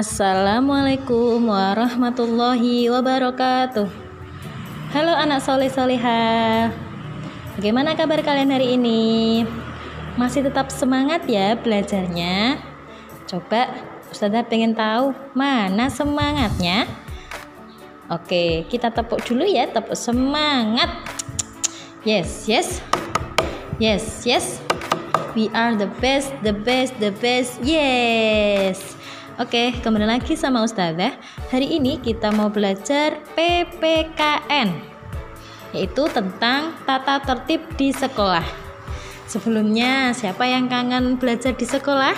Assalamualaikum warahmatullahi wabarakatuh. Halo anak soleh solehah, bagaimana kabar kalian hari ini? Masih tetap semangat ya belajarnya? Coba Ustazah pengen tahu mana semangatnya. Oke, kita tepuk dulu ya, tepuk semangat. Yes. We are the best. Yes. Oke, kembali lagi sama Ustazah. Hari ini kita mau belajar PPKN, yaitu tentang tata tertib di sekolah. Sebelumnya, siapa yang kangen belajar di sekolah?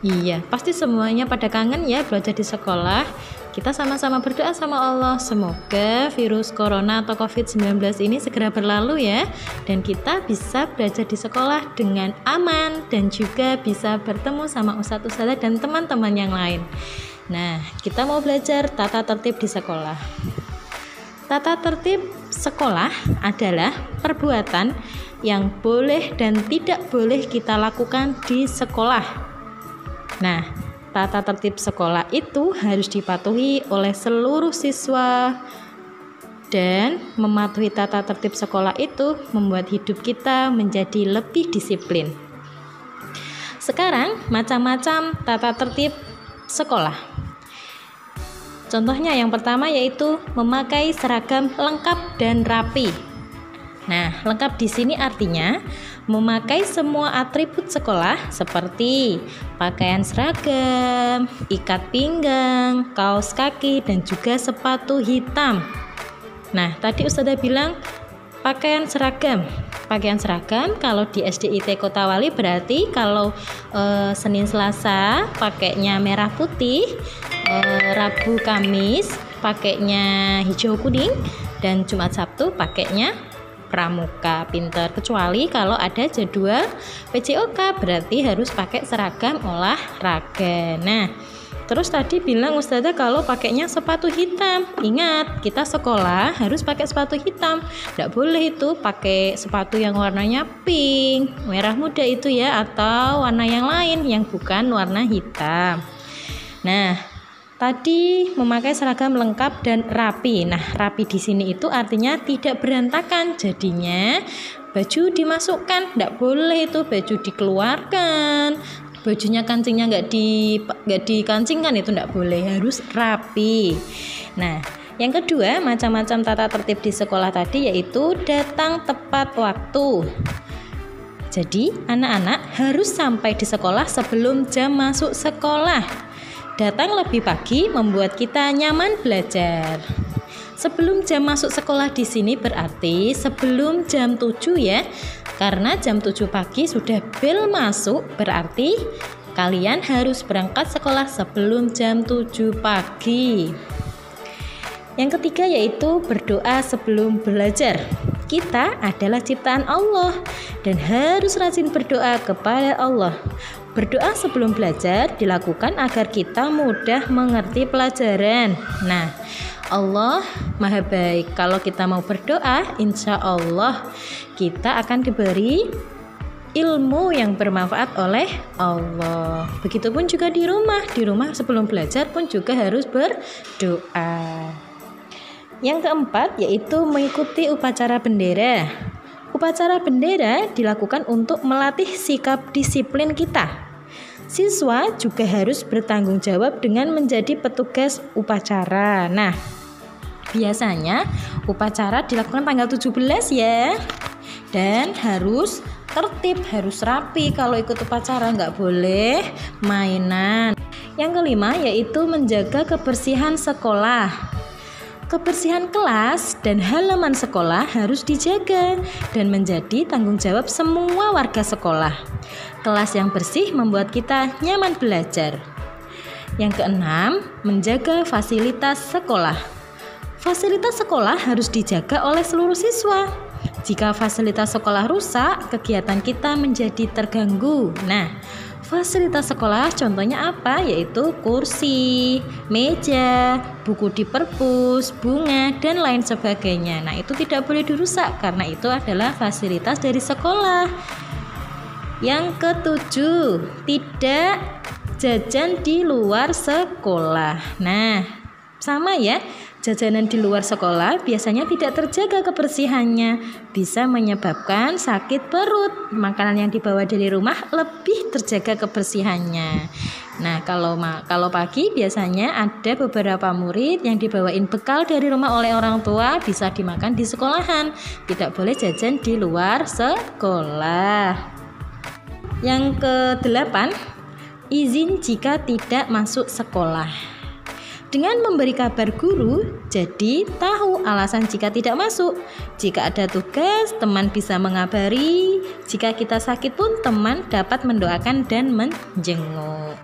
Iya, pasti semuanya pada kangen ya belajar di sekolah. Kita sama-sama berdoa sama Allah, semoga virus corona atau COVID-19 ini segera berlalu ya, dan kita bisa belajar di sekolah dengan aman dan juga bisa bertemu sama ustadz-ustadzah dan teman-teman yang lain. Nah, kita mau belajar tata tertib di sekolah. Tata tertib sekolah adalah perbuatan yang boleh dan tidak boleh kita lakukan di sekolah. Nah, tata tertib sekolah itu harus dipatuhi oleh seluruh siswa, dan mematuhi tata tertib sekolah itu membuat hidup kita menjadi lebih disiplin. Sekarang macam-macam tata tertib sekolah. Contohnya yang pertama yaitu memakai seragam lengkap dan rapi. Nah, lengkap di sini artinya memakai semua atribut sekolah seperti pakaian seragam, ikat pinggang, kaos kaki, dan juga sepatu hitam. Nah, tadi Ustazah bilang pakaian seragam. Pakaian seragam kalau di SDIT Kota Wali berarti kalau Senin Selasa pakainya merah putih, Rabu Kamis pakainya hijau kuning, dan Jumat Sabtu pakainya pramuka pinter, kecuali kalau ada jadwal PJOK berarti harus pakai seragam olahraga. Nah, terus tadi bilang Ustazah kalau pakainya sepatu hitam. Ingat, kita sekolah harus pakai sepatu hitam. Tidak boleh itu pakai sepatu yang warnanya pink, merah muda itu ya, atau warna yang lain yang bukan warna hitam. Nah, tadi memakai seragam lengkap dan rapi. Nah, rapi di sini itu artinya tidak berantakan. Jadinya baju dimasukkan, tidak boleh itu baju dikeluarkan. Bajunya kancingnya nggak dikancingkan, itu tidak boleh, harus rapi. Nah, yang kedua macam-macam tata tertib di sekolah tadi yaitu datang tepat waktu. Jadi anak-anak harus sampai di sekolah sebelum jam masuk sekolah. Datang lebih pagi membuat kita nyaman belajar. Sebelum jam masuk sekolah di sini berarti sebelum jam 7 ya. Karena jam 7 pagi sudah bel masuk, berarti kalian harus berangkat sekolah sebelum jam 7 pagi. Yang ketiga yaitu berdoa sebelum belajar. Kita adalah ciptaan Allah dan harus rajin berdoa kepada Allah. Berdoa sebelum belajar dilakukan agar kita mudah mengerti pelajaran. Nah, Allah Maha Baik. Kalau kita mau berdoa, insya Allah kita akan diberi ilmu yang bermanfaat oleh Allah. Begitupun juga di rumah. Di rumah sebelum belajar pun juga harus berdoa. Yang keempat yaitu mengikuti upacara bendera. Upacara bendera dilakukan untuk melatih sikap disiplin kita. Siswa juga harus bertanggung jawab dengan menjadi petugas upacara. Nah, biasanya upacara dilakukan tanggal 17 ya. Dan harus tertib, harus rapi kalau ikut upacara, nggak boleh mainan. Yang kelima yaitu menjaga kebersihan sekolah. Kebersihan kelas dan halaman sekolah harus dijaga dan menjadi tanggung jawab semua warga sekolah. Kelas yang bersih membuat kita nyaman belajar. Yang keenam, menjaga fasilitas sekolah. Fasilitas sekolah harus dijaga oleh seluruh siswa. Jika fasilitas sekolah rusak, kegiatan kita menjadi terganggu. Nah, fasilitas sekolah contohnya apa? Yaitu kursi, meja, buku di perpus, bunga, dan lain sebagainya. Nah, itu tidak boleh dirusak karena itu adalah fasilitas dari sekolah. Yang ketujuh, tidak jajan di luar sekolah. Nah, sama ya, jajanan di luar sekolah biasanya tidak terjaga kebersihannya, bisa menyebabkan sakit perut. Makanan yang dibawa dari rumah lebih terjaga kebersihannya. Nah, kalau pagi biasanya ada beberapa murid yang dibawain bekal dari rumah oleh orang tua, bisa dimakan di sekolahan. Tidak boleh jajan di luar sekolah. Yang ke-8, izin jika tidak masuk sekolah. Dengan memberi kabar guru, jadi tahu alasan jika tidak masuk. Jika ada tugas, teman bisa mengabari. Jika kita sakit pun teman dapat mendoakan dan menjenguk.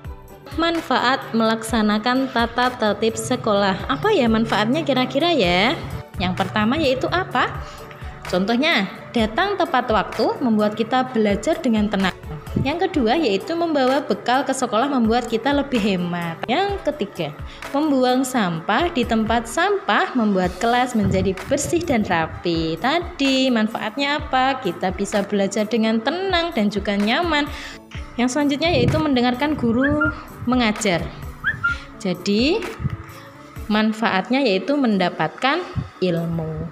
Manfaat melaksanakan tata tertib sekolah. Apa ya manfaatnya kira-kira ya? Yang pertama yaitu apa? Contohnya, datang tepat waktu membuat kita belajar dengan tenang. Yang kedua yaitu membawa bekal ke sekolah membuat kita lebih hemat. Yang ketiga, membuang sampah di tempat sampah membuat kelas menjadi bersih dan rapi. Tadi manfaatnya apa? Kita bisa belajar dengan tenang dan juga nyaman. Yang selanjutnya yaitu mendengarkan guru mengajar. Jadi manfaatnya yaitu mendapatkan ilmu.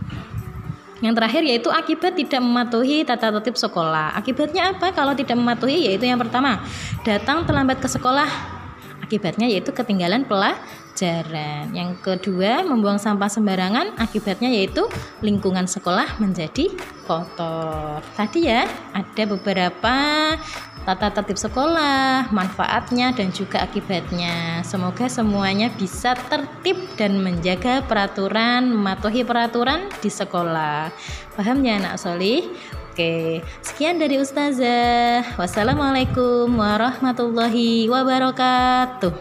Yang terakhir yaitu akibat tidak mematuhi tata tertib sekolah. Akibatnya apa kalau tidak mematuhi? Yaitu yang pertama, datang terlambat ke sekolah. Akibatnya yaitu ketinggalan pelajaran. Yang kedua, membuang sampah sembarangan. Akibatnya yaitu lingkungan sekolah menjadi kotor. Tadi ya ada beberapa tata tertib sekolah, manfaatnya dan juga akibatnya. Semoga semuanya bisa tertib dan menjaga peraturan, mematuhi peraturan di sekolah. Paham ya anak solih? Oke, sekian dari Ustazah. Wassalamualaikum warahmatullahi wabarakatuh.